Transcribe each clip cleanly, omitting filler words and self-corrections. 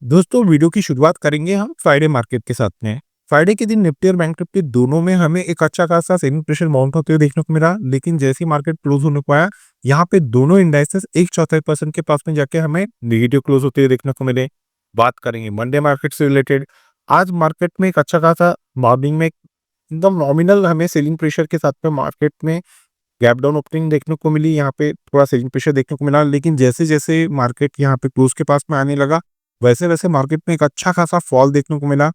दोस्तों वीडियो की शुरुआत करेंगे हम फ्राइडे मार्केट के साथ में। फ्राइडे के दिन निफ्टी और बैंक निफ्टी दोनों में हमें एक अच्छा खासा सेलिंग प्रेशर माउंट होते हुए देखने को मिला, लेकिन जैसे ही मार्केट क्लोज होने को आया, यहाँ पे दोनों इंडाइसेस 1/4% के पास में जाके हमें नेगेटिव क्लोज होते हुए देखने को मिले। बात करेंगे मंडे मार्केट से रिलेटेड। आज मार्केट में एक अच्छा खासा मॉर्निंग में एकदम नॉमिनल हमें सेलिंग प्रेशर के साथ में मार्केट में गैप डाउन ओपनिंग देखने को मिली। यहाँ पे थोड़ा सेलिंग प्रेशर देखने को मिला, लेकिन जैसे-जैसे मार्केट यहाँ पे क्लोज के पास में आने लगा, वैसे-वैसे मार्केट में एक अच्छा खासा फॉल देखने को मिला।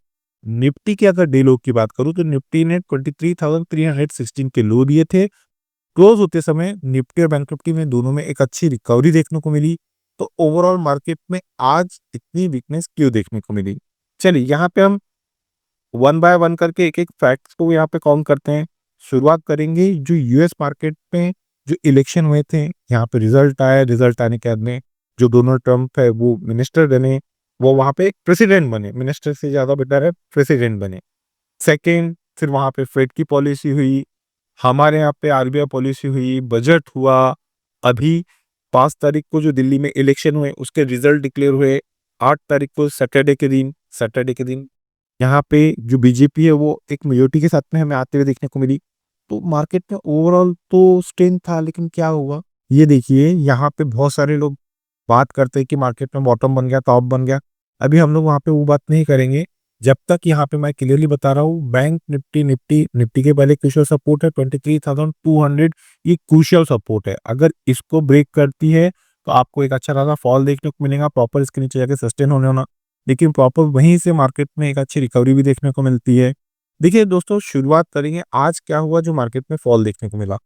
निफ्टी की अगर डे लो की बात करूँ तो निफ्टी ने 23,316 के लो दिए थे। क्लोज होते समय निफ्टी और बैंक निफ्टी में दोनों में एक अच्छी रिकवरी देखने को मिली। तो ओवरऑल मार्केट में आज इतनी वीकनेस क्यों देखने को मिली? चलिए यहाँ पे हम वन बाय वन करके एक-एक फैक्ट्स को यहाँ पे काउंट करते हैं। शुरुआत करेंगे जो यूएस मार्केट में जो इलेक्शन हुए थे, यहाँ पे रिजल्ट आया। रिजल्ट आने के बाद में जो डोनाल्ड ट्रंप है वो मिनिस्टर बने, वो वहाँ पे प्रेसिडेंट बने। मिनिस्टर से ज़्यादा बेटर है प्रेसिडेंट बने। सेकंड फिर वहाँ पे फेड की पॉलिसी हुई, हमारे यहाँ पे आरबीआई पॉलिसी हुई, बजट हुआ। अभी 5 तारीख को जो दिल्ली में इलेक्शन हुए उसके रिजल्ट डिक्लेयर हुए। 8 तारीख को सैटरडे के दिन यहाँ पे जो बीजेपी है वो एक मेजॉरिटी के साथ में हमें आते हुए देखने को मिली। तो मार्केट में ओवरऑल तो स्ट्रेंथ था, लेकिन क्या हुआ ये देखिए, यहाँ पे बहुत सारे लोग बात करते हैं कि मार्केट में बॉटम बन गया, टॉप बन गया। अभी हम लोग वहाँ पे वो बात नहीं करेंगे। जब तक यहाँ पे मैं क्लियरली बता रहा हूँ, बैंक निफ्टी निफ्टी निफ्टी के पहले क्रूशियल सपोर्ट है 23,200। ये क्रूशियल सपोर्ट है, अगर इसको ब्रेक करती है तो आपको एक अच्छा खासा फॉल देखने को मिलेगा, प्रॉपर इसके नीचे जाके सस्टेन होना। लेकिन प्रॉपर वहीं से मार्केट में एक अच्छी रिकवरी भी देखने को मिलती है। देखिए दोस्तों, शुरुआत करेंगे आज क्या हुआ जो मार्केट में फॉल देखने को मिला।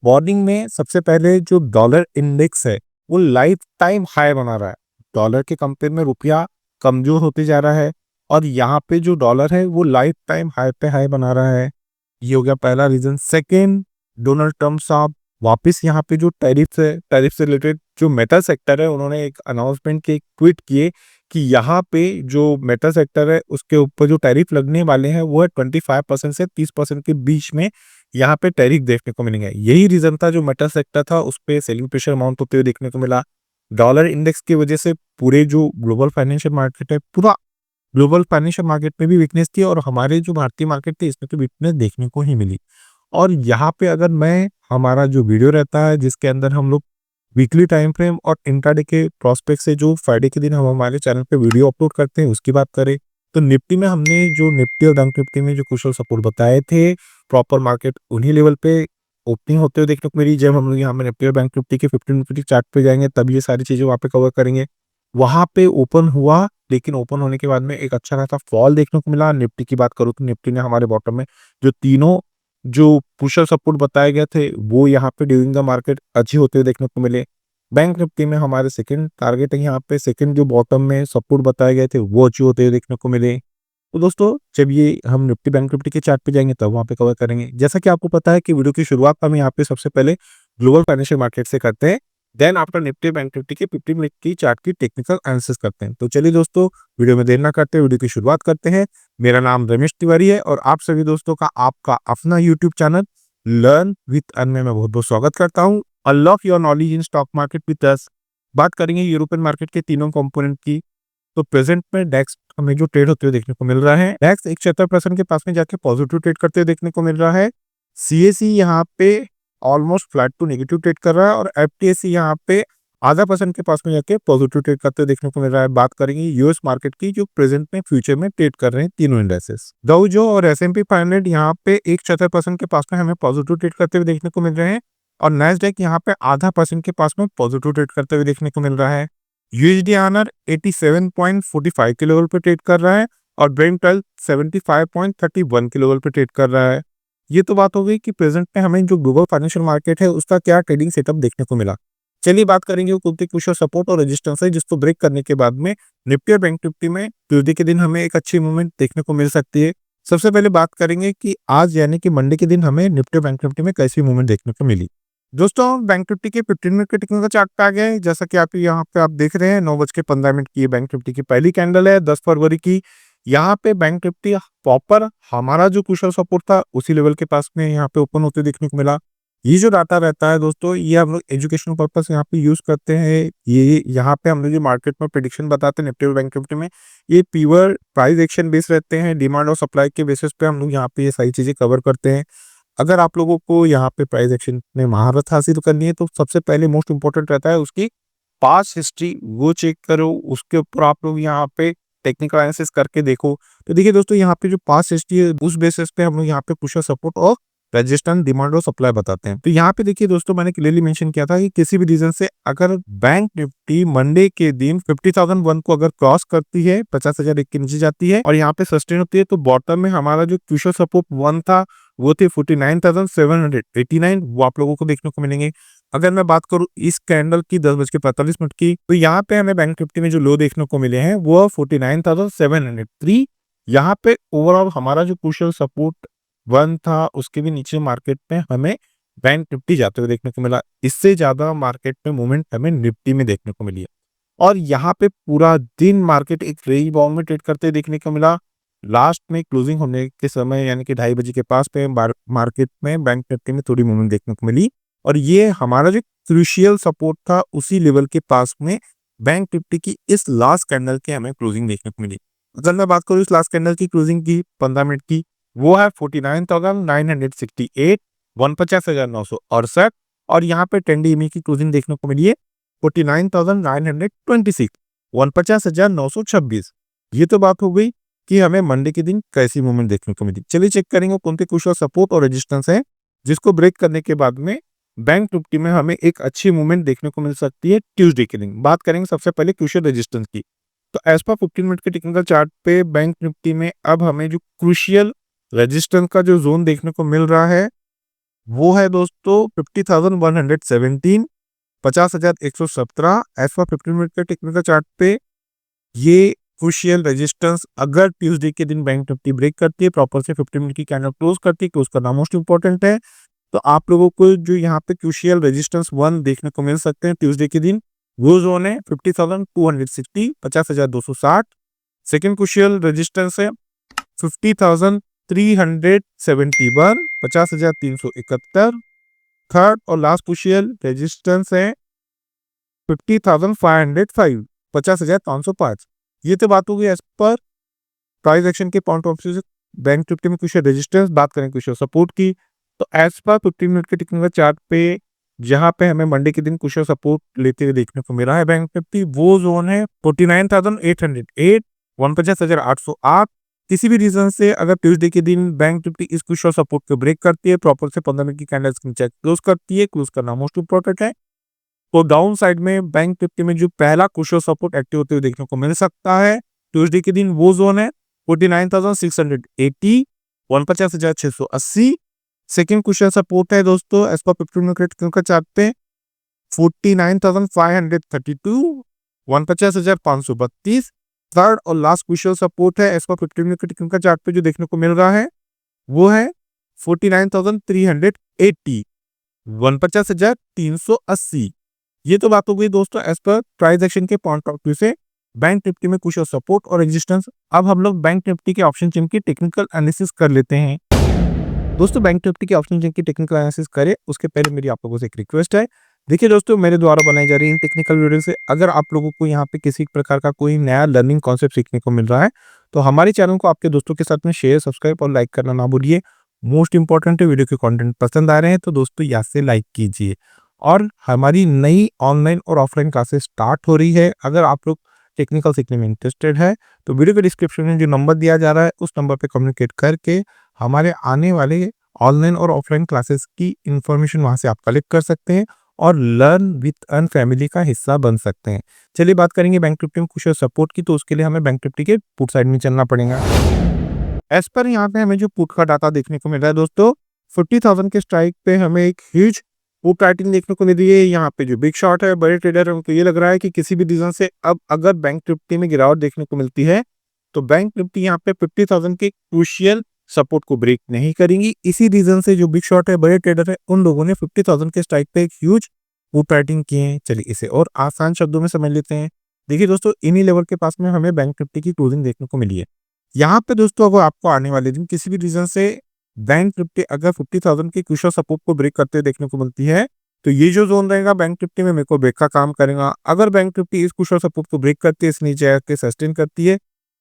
मॉर्निंग में सबसे पहले जो डॉलर इंडेक्स है वो लाइफ टाइम हाई बना रहा है। डॉलर के कंपेयर में रुपया कमजोर होते जा रहा है, और यहाँ पे जो डॉलर है वो लाइफ टाइम हाई पे हाई बना रहा है। ये हो गया पहला रीजन। सेकेंड, डोनाल्ड ट्रंप साहब वापस यहाँ पे जो टैरिफ से रिलेटेड जो मेटल सेक्टर है, उन्होंने एक अनाउंसमेंट की, एक ट्वीट किए कि यहाँ पे जो मेटल सेक्टर है उसके ऊपर जो टैरिफ लगने वाले हैं वो है 25% से 30% के बीच में यहाँ पे टैरिफ देखने को मिलेंगे। यही रीजन था जो मेटल सेक्टर था उस पे सेलिंग प्रेशर माउंट होते हुए देखने को मिला। डॉलर इंडेक्स की वजह से पूरे जो ग्लोबल फाइनेंशियल मार्केट है, पूरा ग्लोबल फाइनेंशियल मार्केट में भी वीकनेस थी, और हमारे जो भारतीय मार्केट थी इसमें तो वीकनेस देखने को ही मिली। और यहाँ पे अगर मैं हमारा जो वीडियो रहता है जिसके अंदर हम लोग वीकली टाइम फ्रेम और इंट्राडे के प्रोस्पेक्ट से जो फ्राइडे के दिन हम हमारे चैनल पे वीडियो अपलोड करते हैं उसकी बात करें, तो निफ्टी में हमने जो निफ्टी और बैंक निफ्टी में जो क्रूशियल सपोर्ट बताए थे, प्रॉपर मार्केट उन्हीं लेवल पे ओपनिंग होते हुए देखने को मिली। जब हम लोग यहाँ पे निफ्टी और बैंक निफ्टी के 15 मिनट चार्ट पे जाएंगे तब ये सारी चीजें वहाँ पे कवर करेंगे। वहां पे ओपन हुआ, लेकिन ओपन होने के बाद में एक अच्छा खासा फॉल देखने को मिला। निफ्टी की बात करूँ तो निफ्टी ने हमारे बॉटम में जो तीनों जो पुशर सपोर्ट बताए गए थे वो यहाँ पे ड्यूरिंग द मार्केट अच्छे होते हुए देखने को मिले। बैंक निफ्टी में हमारे सेकंड टारगेट है, यहाँ पे सेकंड जो बॉटम में सपोर्ट बताए गए थे वो अच्छे होते हुए देखने को मिले। तो दोस्तों, जब ये हम निफ्टी बैंक निफ्टी के चार्ट पे जाएंगे तब वहाँ पे कवर करेंगे। जैसा कि आपको पता है कि वीडियो की शुरुआत हम यहाँ पे सबसे पहले ग्लोबल फाइनेंशियल मार्केट से करते हैं, then after Nifty Bank Nifty के 15 मिनट की चार्ट की टेक्निकल एनालिसिस करते हैं। तो चलिए दोस्तों, वीडियो में देर ना करते वीडियो की शुरुआत करते हैं। मेरा नाम रमेश तिवारी है और आप सभी दोस्तों का आपका अपना YouTube channel learn with earn में मैं बहुत बहुत स्वागत करता हूँ। Unlock your knowledge in stock market with us. बात करेंगे यूरोपियन मार्केट के तीनों कंपोनेंट की। तो प्रेजेंट में डेक्स हमें जो ट्रेड होते हुए देखने को मिल रहा है, डेक्स 1/4% के पास में जाके पॉजिटिव ट्रेड करते हुए देखने को मिल रहा है। सीएसई यहाँ पे almost flat to negative trade कर रहा है, और एफटीएसई यहाँ पे ½ % के पास में जाके पॉजिटिव ट्रेड करते हुए देखने को मिल रहा है। बात करेंगे यूएस मार्केट की जो प्रेजेंट में फ्यूचर में ट्रेड कर रहे हैं तीनों इंडेक्सेस। डाउ जो और एसएमपी 500 यहाँ पे 1/4% के पास में हमें पॉजिटिव ट्रेड करते हुए देखने को मिल रहे हैं, और नैस्डैक यहाँ पे ½ % के पास में पॉजिटिव ट्रेड करते हुए देखने को मिल रहा है। यूएसडी आनर 87.45 के लेवल पे ट्रेड कर रहा है, और ब्रेंट ऑयल 75.31 के लेवल पे ट्रेड कर रहा है। ये तो बात हो गई कि प्रेजेंट में हमें जो ग्लोबल फाइनेंशियल मार्केट है उसका क्या ट्रेडिंग सेटअप देखने को मिला। चलिए बात करेंगे वो कौन क्रूशियल सपोर्ट और रेजिस्टेंस है जिसको ब्रेक करने के बाद में निफ्टी और बैंक निफ्टी में ट्यूसडे के दिन हमें एक अच्छी मूवमेंट देखने को मिल सकती है। सबसे पहले बात करेंगे कि आज यानी कि मंडे के दिन हमें निफ्टी और बैंक निफ्टी में कैसी मूवमेंट देखने को मिली। दोस्तों, बैंक निफ्टी के 15 मिनट के टेक्निकल चार्ट पे आ गए। जैसा कि आप यहाँ पे आप देख रहे हैं 9:15 की बैंक निफ्टी की पहली कैंडल है 10 फरवरी की। यहाँ पे बैंक निफ्टी प्रॉपर हमारा जो क्रूशियल सपोर्ट था उसी लेवल के पास में यहाँ पे ओपन होते देखने को मिला। ये जो डाटा रहता है दोस्तों, ये हम लोग एजुकेशनल पर्पस यहाँ पे यूज करते हैं। ये यहाँ पे हम लोग जो मार्केट में प्रेडिक्शन बताते हैं निफ्टी और बैंक निफ्टी में, ये प्योर प्राइस एक्शन बेस्ड रहते हैं। डिमांड और सप्लाई के बेसिस पे हम लोग यहाँ पे ये सारी चीजें कवर करते हैं। अगर आप लोगों को यहाँ पे प्राइस एक्शन में महारत हासिल करनी है तो सबसे पहले मोस्ट इंपॉर्टेंट रहता है उसकी पास्ट हिस्ट्री, वो चेक करो। उसके ऊपर आप लोग यहाँ पे टेक्निकल एनालिसिस करके देखो। तो देखिए दोस्तों, यहाँ पे जो पास्ट हिस्ट्री है उस बेसिस पे हम लोग यहाँ पे पुश और सपोर्ट और रेजिस्टेंस, डिमांड और सप्लाई बताते हैं। तो यहाँ पे देखिए दोस्तों, मैंने क्लियरली मेंशन किया था कि किसी भी रीजन से अगर बैंक निफ्टी मंडे के दिन 50,001 को अगर क्रॉस करती है, 50,000 के नीचे जाती है और यहाँ पे सस्टेन होती है, तो बॉटम में हमारा जो क्रूशियल सपोर्ट 1 था वो थे 49,789, वो आप लोगों को देखने को मिलेंगे। अगर मैं बात करूं इस कैंडल की 10:45 की, तो यहाँ पे हमें बैंक निफ्टी में जो लो देखने को मिले हैं वो 49,703। यहाँ पे ओवरऑल हमारा जो क्रूशियल सपोर्ट 1 था उसके भी नीचे मार्केट में हमें बैंक निफ्टी जाते हुए देखने को मिला। इससे ज्यादा मार्केट में मूवमेंट हमें निफ्टी में देखने को मिली है। और यहाँ पे पूरा दिन मार्केट एक रेंज बाउंड में ट्रेड करते देखने को मिला। लास्ट में क्लोजिंग होने के समय यानी कि 2:30 बजे के पास पे मार्केट में बैंक निफ्टी में थोड़ी मूवमेंट देखने को मिली और ये हमारा जो क्रूशियल सपोर्ट था उसी लेवल के पास में बैंक निफ्टी की इस लास्ट कैंडल के हमें क्लोजिंग देखने को मिली। अगर मैं बात करूँ इस लास्ट कैंडल की क्लोजिंग की 15 मिनट की, वो है 49,968, 49,968 और यहाँ पे 10 DME की क्लोजिंग देखने को मिली है 49,926, 49,926। ये तो बात हो गई कि हमें मंडे के दिन कैसी मूवमेंट देखने को मिली। चलिए चेक करेंगे कौन से क्रूशियल सपोर्ट और रेजिस्टेंस है जिसको ब्रेक करने के बाद में बैंक निफ्टी में हमें एक अच्छी मूवमेंट देखने को मिल सकती है ट्यूसडे के दिन। बात करेंगे सबसे पहले क्रूशियल रेजिस्टेंस की। तो एज पर 15 मिनट के टेक्निकल चार्ट पे बैंक निफ्टी में अब हमें जो क्रूशियल रेजिस्टेंस का जो जोन देखने को मिल रहा है वो है दोस्तों 50,117, 50,117। एज पर 15 मिनट के टेक्निकल चार्ट पे ये क्रूशियल रेजिस्टेंस अगर ट्यूसडे के दिन बैंक निफ्टी ब्रेक करती है, प्रॉपर से 15 मिनट की कैंडल क्लोज करती है, क्लोज करना मोस्ट इंपॉर्टेंट है। तो आप लोगों को जो यहाँ पे क्रूशियल रेजिस्टेंस 1 देखने को मिल सकते हैं ट्यूसडे के दिन, वो जोन है 50,260, 50,260। सेकेंड क्रूशियल रेजिस्टेंस है 50,371, 50,371। थर्ड और लास्ट क्रूशियल रेजिस्टेंस है 50,505, 50,505। ये तो बात हो गई एज पर प्राइस एक्शन के पॉइंट ऑफ व्यू से बैंक निफ्टी में क्रूशियल रेजिस्टेंस। बात करें क्रूशियल सपोर्ट की, तो एज पर 15 मिनट के टेक्निकल चार्ट पे जहां पे हमें मंडे के दिन क्रूशियल सपोर्ट लेते हुए देखने को मिला है बैंक निफ्टी, वो जोन है 49,808, 49,808। किसी भी रीजन से अगर ट्यूसडे के दिन बैंक निफ्टी इस क्रूशियल सपोर्ट को ब्रेक करती है, प्रॉपर से 15 मिनट की कैंडल्स के नीचे क्लोज करती है, क्लोज करना मोस्ट इंपॉर्टेंट है, तो डाउन साइड में बैंक निफ्टी में जो पहला क्रूशियल सपोर्ट एक्टिव होते हुए देखने को मिल सकता है ट्यूसडे के दिन, वो जोन है 49,680, 49,680। सेकेंड क्रूशियल सपोर्ट है दोस्तों एज पर 15 मिनट का चार्ट पे 49,532, 49,532। थर्ड और लास्ट क्रूशियल सपोर्ट है एज पर 15 मिनट का चार्ट पे जो देखने को मिल रहा है वो है 49,380, 49,380। ये तो बात हो गई दोस्तों एज पर प्राइस एक्शन के पॉइंट ऑफ व्यू से बैंक निफ्टी में क्रूशियल सपोर्ट और रेजिस्टेंस। अब हम लोग बैंक निफ्टी के ऑप्शन चेन की टेक्निकल एनालिसिस कर लेते हैं। दोस्तों बैंक निफ्टी के ऑप्शन चेन की टेक्निकल एनालिसिस करें उसके पहले मेरी आप लोगों से एक रिक्वेस्ट है। देखिए दोस्तों, मेरे द्वारा बनाई जा रही इन टेक्निकल वीडियो से अगर आप लोगों को यहाँ पे किसी प्रकार का कोई नया लर्निंग कॉन्सेप्ट सीखने को मिल रहा है तो हमारे चैनल को आपके दोस्तों के साथ में शेयर, सब्सक्राइब और लाइक करना ना भूलिए। मोस्ट इंपॉर्टेंट है, वीडियो के कंटेंट पसंद आ रहे हैं तो दोस्तों यहाँ से लाइक कीजिए। और हमारी नई ऑनलाइन और ऑफलाइन क्लासेस स्टार्ट हो रही है। अगर आप लोग टेक्निकल सीखने में इंटरेस्टेड है तो वीडियो के डिस्क्रिप्शन में जो नंबर दिया जा रहा है उस नंबर पे कम्युनिकेट करके हमारे आने वाले ऑनलाइन और ऑफलाइन क्लासेस की इंफॉर्मेशन वहां से आप कलेक्ट कर सकते हैं और लर्न विथ अर्न फैमिली का हिस्सा बन सकते हैं। चलिए बात करेंगे बैंक निफ्टी में क्रूशियल सपोर्ट की, तो उसके लिए हमें बैंक निफ्टी के पुट साइड में चलना पड़ेगा। एज पर यहाँ पे हमें जो पुट का डाटा देखने को मिल रहा है दोस्तों, 50,000 के स्ट्राइक पे हमें एक ह्यूज पुट राइटिंग देखने को मिल रही है। यहाँ पे जो बिग शॉट है, बड़े ट्रेडर है, उनको ये लग रहा है कि किसी भी रीजन से अब अगर बैंक निफ्टी में गिरावट देखने को मिलती है तो बैंक निफ्टी यहाँ पे 50,000 के क्रूशियल सपोर्ट को ब्रेक नहीं करेंगी। इसी रीजन से जो बिग शॉट है, बड़े ट्रेडर है, उन लोगों ने 50,000 के स्ट्राइक पे एक ह्यूज पुट राइटिंग किए हैं। चलिए इसे और आसान शब्दों में समझ लेते हैं। देखिए दोस्तों, इन्हीं लेवल के पास में हमें बैंक निफ्टी की क्लोजिंग देखने को मिली है। यहाँ पे दोस्तों अगर आपको आने वाले दिन किसी भी रीजन से बैंक निफ्टी अगर 50,000 के क्रूशियल सपोर्ट को ब्रेक करते हुए देखने को मिलती है, तो ये जो जोन रहेगा बैंक निफ्टी में मेरे को ब्रेक का काम करेगा। अगर बैंक निफ्टी इस क्रूशियल सपोर्ट को ब्रेक करती है, इस नीचे आके सस्टेन करती है,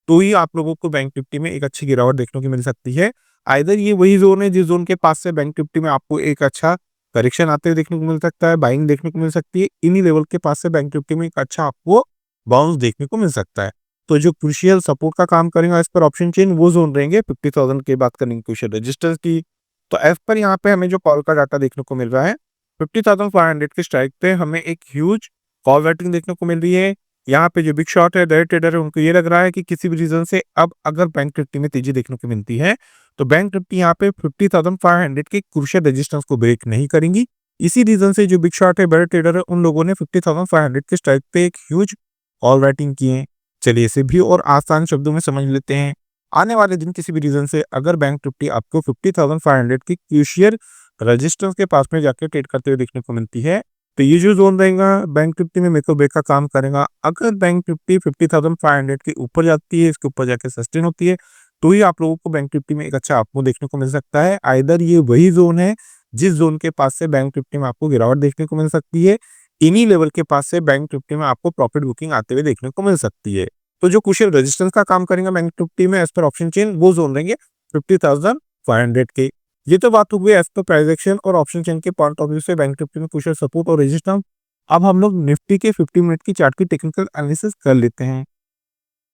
तो ही आप लोगों को बैंक निफ्टी में एक अच्छी गिरावट देखने को मिल सकती है। आइदर ये वही जोन है जिस जोन के पास से बैंक निफ्टी में आपको एक अच्छा करेक्शन आते हुए देखने को मिल सकता है, बाइंग देखने को मिल सकती है। इन्हीं लेवल के पास से बैंक निफ्टी में एक अच्छा आपको बाउंस देखने को मिल सकता है। तो जो क्रूशियल सपोर्ट का काम करेगा इस पर ऑप्शन चेन वो जोन रहेंगे 50,000 की बात करेंगे क्रूशियल रेजिस्टेंस की। तो एज पर यहाँ पे हमें जो कॉल का डाटा देखने को मिल रहा है 50,500 के स्ट्राइक पे हमें एक ह्यूज कॉल राइटिंग देखने को मिल रही है। यहाँ पे जो बिग शॉट है, डायरेक्ट ट्रेडर है, उनको ये लग रहा है कि किसी भी रीजन से अब अगर बैंक निफ्टी में तेजी देखने को मिलती है तो बैंक निफ्टी यहाँ पे 50,500 के क्रूशियल रेजिस्टेंस को ब्रेक नहीं करेंगी। इसी रीजन से जो बिग शॉट है, बड़े ट्रेडर है, उन लोगों ने 50,500 के स्ट्राइक पे एक ह्यूज कॉल राइटिंग की है। चलिए इसे भी और आसान शब्दों में समझ लेते हैं। आने वाले दिन किसी भी रीजन से अगर बैंक निफ्टी आपको 50,500 की क्रूशियल रेजिस्टेंस के पास में जाके ट्रेड करते हुए देखने को मिलती है, तो ये जो जोन रहेगा बैंक निफ्टी में मेरे को ब्रेक का काम करेगा। अगर बैंक निफ्टी 50,500 के ऊपर जाती है, इसके ऊपर जाके सस्टेन होती है, तो ही आप लोगों को बैंक निफ्टी में एक अच्छा आपको देखने को मिल सकता है। आइदर ये वही जोन है जिस जोन के पास से बैंक निफ्टी में आपको गिरावट देखने को मिल सकती है, इन्हीं लेवल के पास से बैंक निफ्टी में आपको प्रॉफिट बुकिंग आते हुए देखने को मिल सकती है। तो जो क्रूशियल रेजिस्टेंस का काम करेगा बैंक निफ्टी में एज पर ऑप्शन चेन वो जोन रहेंगे 50,500 के। ये तो बात हो गई एज पर प्राइस एक्शन और ऑप्शन चेन के पॉइंट ऑफ व्यू से बैंक निफ्टी में क्रूशियल सपोर्ट और रेजिस्टेंस। अब हम लोग निफ्टी के 50 मिनट की चार्ट की टेक्निकल एनालिसिस कर लेते हैं।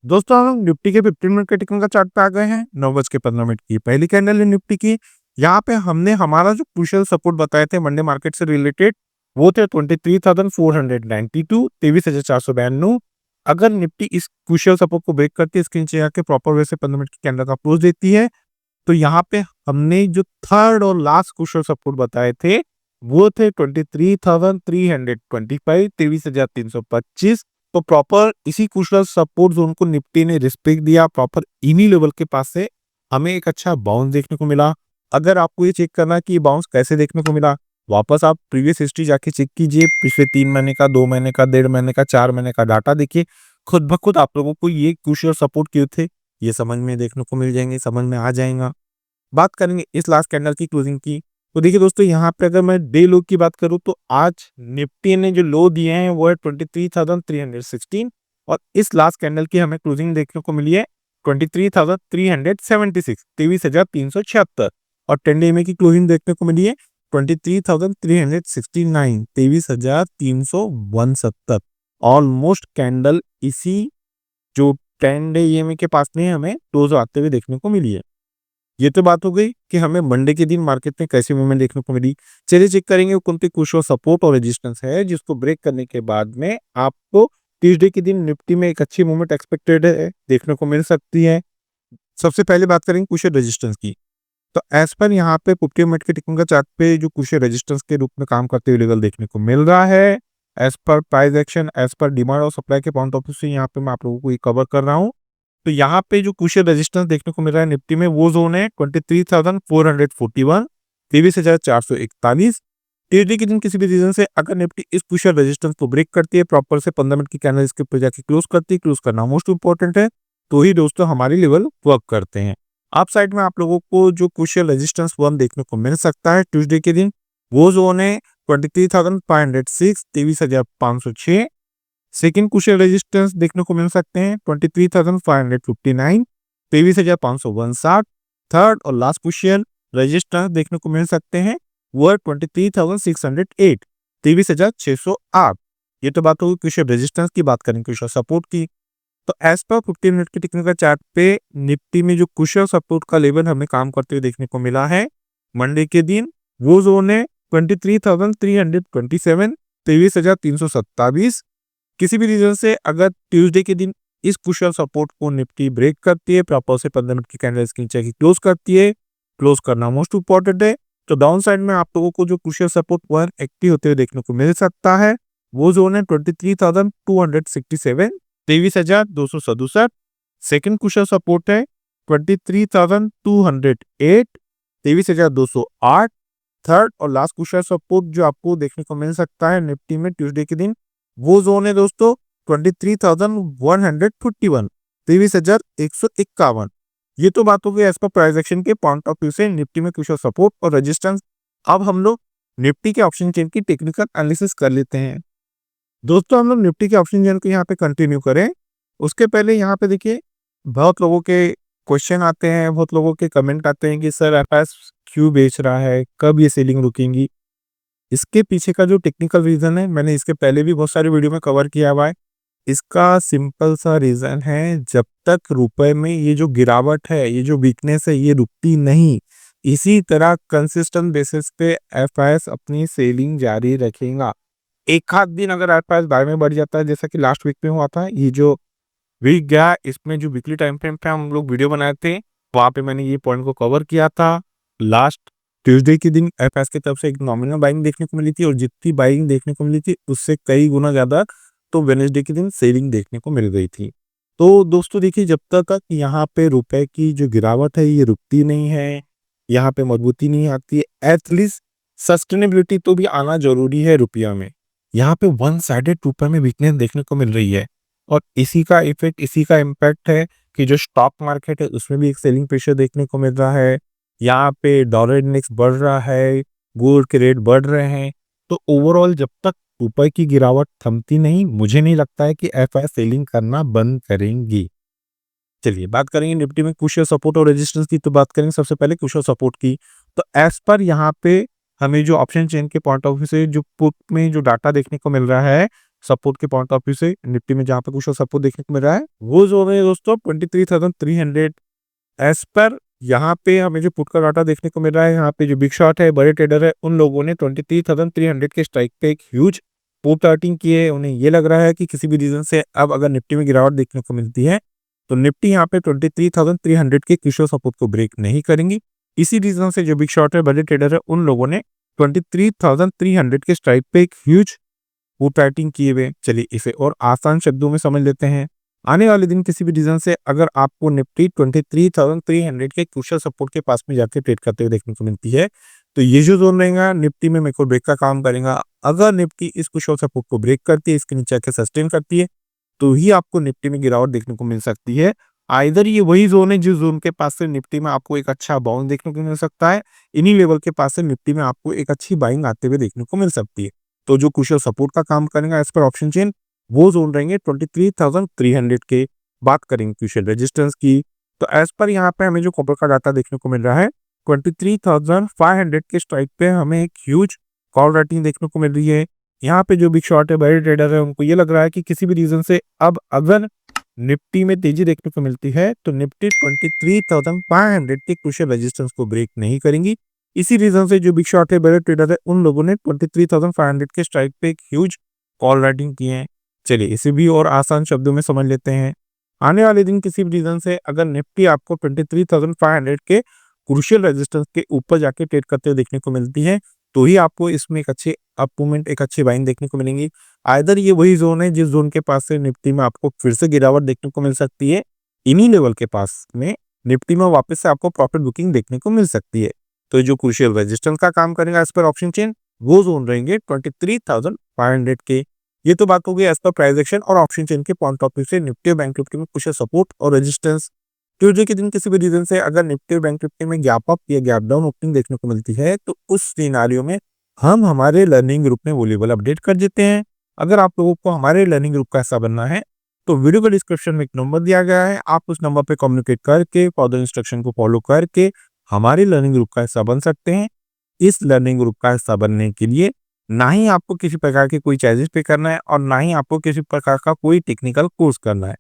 दोस्तों हम निफ्टी के 15 मिनट के टेक्निकल चार्ट पे आ गए हैं। 9:15 की पहली कैंडल है निफ्टी की। यहाँ पे हमने हमारा जो क्रूशियल सपोर्ट बताए थे मंडे मार्केट से रिलेटेड वो थे 23,492, 23,492। अगर निफ्टी इस क्रूशियल सपोर्ट को ब्रेक करती है, इसके नीचे आके प्रॉपर वे से 15 मिनट की कैंडल का क्लोज देती है, तो यहाँ पे हमने जो थर्ड और लास्ट क्रूशियल सपोर्ट बताए थे वो थे 23,325, 23,325। तो प्रॉपर इसी क्रूशियल सपोर्ट जोन को निफ्टी ने रिस्पेक्ट दिया। प्रॉपर इन्हीं लेवल के पास से हमें एक अच्छा बाउंस देखने को मिला। अगर आपको ये चेक करना है कि ये बाउंस कैसे देखने को मिला, वापस आप प्रीवियस हिस्ट्री जाके चेक कीजिए। पिछले 3 महीने का, 2 महीने का, 1.5 महीने का, 4 महीने का डाटा देखिए। खुद ब खुद आप लोगों को ये क्रूशियल सपोर्ट क्यों थे ये समझ में देखने को मिल जाएंगे, समझ में आ जाएगा। बात करेंगे इस लास्ट कैंडल की क्लोजिंग की, तो देखिए दोस्तों यहाँ पे अगर मैं डे लो की बात करूँ तो आज निफ्टी ने जो लो दिए हैं वो है 23,316 और इस लास्ट कैंडल की हमें क्लोजिंग देखने को मिली है 23,376, 23,376। और 10 डे में की क्लोजिंग देखने को मिली है 23,369, 23,369। ऑलमोस्ट कैंडल इसी जो 10 डे ईएमए के पास में हमें क्लोज आते हुए देखने को मिली है। ये तो बात हो गई कि हमें मंडे के दिन मार्केट में कैसी मूवमेंट देखने को मिली। चलिए चेक करेंगे कौन सी क्रूशियल सपोर्ट और रेजिस्टेंस है जिसको ब्रेक करने के बाद में आपको ट्यूसडे के दिन निफ्टी में एक अच्छी मूवमेंट एक्सपेक्टेड है देखने को मिल सकती है। सबसे पहले बात करेंगे क्रूशियल रेजिस्टेंस की। तो एज पर यहाँ पे 50 मिनट के टेक्निकल चार्ट पे जो क्रूशियल रेजिस्टेंस के रूप में काम करते हुए लेवल देखने को मिल रहा है, as per price action, as per demand और सप्लाई के पॉइंट ऑफ व्यू से यहाँ पे मैं आप लोगों को ये कवर कर रहा हूँ। तो यहाँ पे जो क्रूशियल रेजिस्टेंस देखने को मिल रहा है निफ्टी में वो जोन है 23,441, 23,441। ट्यूसडे के दिन किसी भी रीजन से अगर निफ्टी इस क्रूशियल रेजिस्टेंस को ब्रेक करती है, प्रॉपर से 15 मिनट की कैंडल इसके ऊपर जाके क्लोज करती है, क्लोज करना मोस्ट इंपॉर्टेंट है, तो ही दोस्तों हमारी लेवल वर्क करते हैं। आप साइड में आप लोगों को जो क्रूशियल रेजिस्टेंस वन देखने को मिल सकता है ट्यूसडे के दिन वो जोन है 23,506, 23,506। सेकेंड क्रूशियल रेजिस्टेंस देखने को मिल सकते हैं 23,559, 23,559। थर्ड और लास्ट क्रूशियल रेजिस्टेंस देखने को मिल सकते हैं वो है 23,608, 23,608। ये तो बात होगी क्रूशियल रेजिस्टेंस की। बात करें क्रूशियल सपोर्ट की, तो एज पर 15 मिनट के टेक्निकल चार्ट पे निफ्टी में जो क्रूशियल सपोर्ट का लेवल हमें काम करते हुए देखने को मिला है मंडे के दिन वो जोन है 23,327, 23,327। किसी भी रीजन से अगर ट्यूसडे के दिन इस क्रूशियल सपोर्ट को निफ्टी ब्रेक करती है, प्रॉपर से 15 मिनट की कैंडल इसके नीचे की क्लोज करती है, क्लोज करना मोस्ट इंपॉर्टेंट है, तो डाउन साइड में आप लोगों को जो क्रूशियल सपोर्ट वन एक्टिव होते हुए देखने को मिल सकता है वो जोन है 23,267, 23,267। सेकेंड क्रूशियल सपोर्ट है 23,208, 23,208। थर्ड और लास्ट क्रूशियल सपोर्ट जो आपको देखने को मिल सकता है निफ्टी में ट्यूसडे के दिन वो जोन है दोस्तों 23,151, 23,151। ये तो बात हो गई एज पर प्राइस एक्शन के पॉइंट ऑफ व्यू से निफ्टी में कुछ सपोर्ट और रेजिस्टेंस। अब हम लोग निफ्टी के ऑप्शन चेन की टेक्निकल एनालिसिस कर लेते हैं। दोस्तों हम लोग निफ्टी के ऑप्शन चेन को यहाँ पे कंटिन्यू करें, उसके पहले यहाँ पे देखिए बहुत लोगों के क्वेश्चन आते हैं, बहुत लोगों के कमेंट आते हैं कि सर एफएस क्यों बेच रहा है, कब ये सेलिंग रुकेंगी। इसके पीछे का जो टेक्निकल रीजन है मैंने इसके पहले भी बहुत सारे वीडियो में कवर किया हुआ है। इसका सिंपल सा रीजन है, जब तक रुपए में ये जो गिरावट है, ये जो वीकनेस है, ये रुकती नहीं, इसी तरह कंसिस्टेंट बेसिस पे एफआईएस अपनी सेलिंग जारी रखेगा। एक आध दिन अगर एफआईएस बाय में बढ़ जाता है, जैसा कि लास्ट वीक में हुआ था, ये जो वीक गया इसमें जो वीकली टाइम फ्रेम पे हम लोग वीडियो बनाए थे, वहां पे मैंने ये पॉइंट को कवर किया था। लास्ट ट्यूसडे के दिन एफएस की तरफ से एक नॉमिनल बाइंग देखने को मिली थी, और जितनी बाइंग देखने को मिली थी उससे कई गुना ज्यादा तो वेडनेसडे के दिन सेलिंग देखने को मिल गई थी। तो दोस्तों देखिए, जब तक यहाँ पे रुपए की जो गिरावट है ये रुकती नहीं है, यहाँ पे मजबूती नहीं आती है, एटलीस्ट सस्टेनेबिलिटी तो भी आना जरूरी है रुपया में। यहाँ पे वन साइडेड रुपए में वीकनेस देखने को मिल रही है, और इसी का इफेक्ट, इसी का इम्पैक्ट है कि जो स्टॉक मार्केट है उसमें भी एक सेलिंग प्रेशर देखने को मिल रहा है। यहाँ पे डॉलर इंडेक्स बढ़ रहा है, गोल्ड के रेट बढ़ रहे हैं। तो ओवरऑल जब तक रुपए की गिरावट थमती नहीं, मुझे नहीं लगता है कि एफआईएस सेलिंग करना बंद करेंगी। चलिए बात करेंगे निफ्टी में कुछ सपोर्ट और रेजिस्टेंस की। तो बात करेंगे सबसे पहले कुछ सपोर्ट की। तो एज पर यहाँ पे हमें जो ऑप्शन चेन के पॉइंट ऑफ व्यू से जो पुट में जो डाटा देखने को मिल रहा है, सपोर्ट के पॉइंट ऑफ व्यू से निफ्टी में जहाँ पे कुछ सपोर्ट देखने को मिल रहा है, वो जो है दोस्तों 23,300। एज पर यहाँ पे हमें जो पुट का डाटा देखने को मिल रहा है, यहाँ पे जो बिग शॉट है, बड़े ट्रेडर है, उन लोगों ने 23,300 के स्ट्राइक पे एक ह्यूज पुट स्टार्टिंग की है। उन्हें ये लग रहा है कि किसी भी रीजन से अब अगर निफ्टी में गिरावट देखने को मिलती है तो निफ्टी यहाँ पे 23,300 के क्रूशियल सपोर्ट को ब्रेक नहीं करेंगी। इसी रीजन से जो बिग शॉट है, बड़े ट्रेडर है, उन लोगों ने 23,300 के स्ट्राइक पे एक ह्यूज पुट राइटिंग किए हुए। चलिए इसे और आसान शब्दों में समझ लेते हैं। आने वाले दिन किसी भी रीजन से अगर आपको निफ्टी 23,300 के क्रूशियल सपोर्ट के पास में जाके ट्रेड करते हुए देखने को मिलती है, तो ये जो जोन रहेगा निफ्टी में मेक और ब्रेक का काम करेगा। अगर निफ्टी इस क्रूशियल सपोर्ट को ब्रेक करती है, इसके नीचे आके सस्टेन करती है, तो ही आपको निफ्टी में गिरावट देखने को मिल सकती है। आइदर ये वही जोन है जिस जोन के पास से निफ्टी में आपको एक अच्छा बाउंस देखने को मिल सकता है, इन्हीं लेवल के पास से निफ्टी में आपको एक अच्छी बाइंग आते हुए देखने को मिल सकती है। तो जो क्रूशियल सपोर्ट का काम करेगा एज पर ऑप्शन चेन, वो जोन रहेंगे 23,300 के। बात करेंगे क्रूशियल रेजिस्टेंस की, तो एज पर यहाँ पे हमें जो कॉपर का डाटा देखने को मिल रहा है, 23,500 के स्ट्राइक पे हमें एक ह्यूज कॉल राइटिंग देखने को मिल रही है। यहाँ पे जो बिग शॉट है, बड़े ट्रेडर है, उनको ये लग रहा है कि किसी भी रीजन से अब अगर निफ्टी में तेजी देखने को मिलती है तो निफ्टी 23,500 के क्रूशियल रेजिस्टेंस को ब्रेक नहीं करेंगी। इसी रीजन से जो बिग शॉट है, बड़े ट्रेडर है, उन लोगों ने 23,500 के स्ट्राइक पे एक ह्यूज कॉल राइटिंग की है। चलिए इसे भी और आसान शब्दों में समझ लेते हैं। आने वाले दिन किसी भी रीजन से अगर निफ्टी आपको 23,500 के क्रूशियल रेजिस्टेंस के ऊपर जाके ट्रेड करते हुए देखने को मिलती है, तो ही आपको इसमें एक अच्छे अप मूवमेंट, एक अच्छी बाइंग देखने को मिलेंगी। आइदर ये वही जोन है जिस जोन के पास से निफ्टी में आपको फिर से गिरावट देखने को मिल सकती है, इन्हीं लेवल के पास में निफ्टी में वापस से आपको प्रॉफिट बुकिंग देखने को मिल सकती है। तो जो क्रूशियल रेजिस्टेंस का काम करेगा एज पर ऑप्शन चेन, वो जोन रहेंगे 23,500 के। ये तो बात हो गई एज पर प्राइस एक्शन और ऑप्शन चेन के पॉइंट ऑफ व्यू से निफ्टी और बैंक निफ्टी में कुछ सपोर्ट और रेजिस्टेंस। ट्यूसडे के दिन किसी भी रीजन से अगर निफ्टी और बैंक निफ्टी में गैप अप या गैप डाउन ओपनिंग देखने को मिलती है, तो उस सिनेरियो में हम हमारे लर्निंग ग्रुप में वो लेवल अपडेट कर देते हैं। अगर आप लोगों को हमारे लर्निंग ग्रुप का हिस्सा बनना है, तो वीडियो के डिस्क्रिप्शन में एक नंबर दिया गया है, आप उस नंबर पे कम्युनिकेट करके फर्दर इंस्ट्रक्शन को फॉलो करके हमारे लर्निंग ग्रुप का हिस्सा बन सकते हैं। इस लर्निंग ग्रुप का हिस्सा बनने के लिए ना ही आपको किसी प्रकार के कोई चार्जेस पे करना है, और ना ही आपको किसी प्रकार का कोई टेक्निकल कोर्स करना है।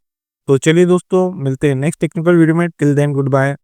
तो चलिए दोस्तों, मिलते हैं नेक्स्ट टेक्निकल वीडियो में। Till then good bye.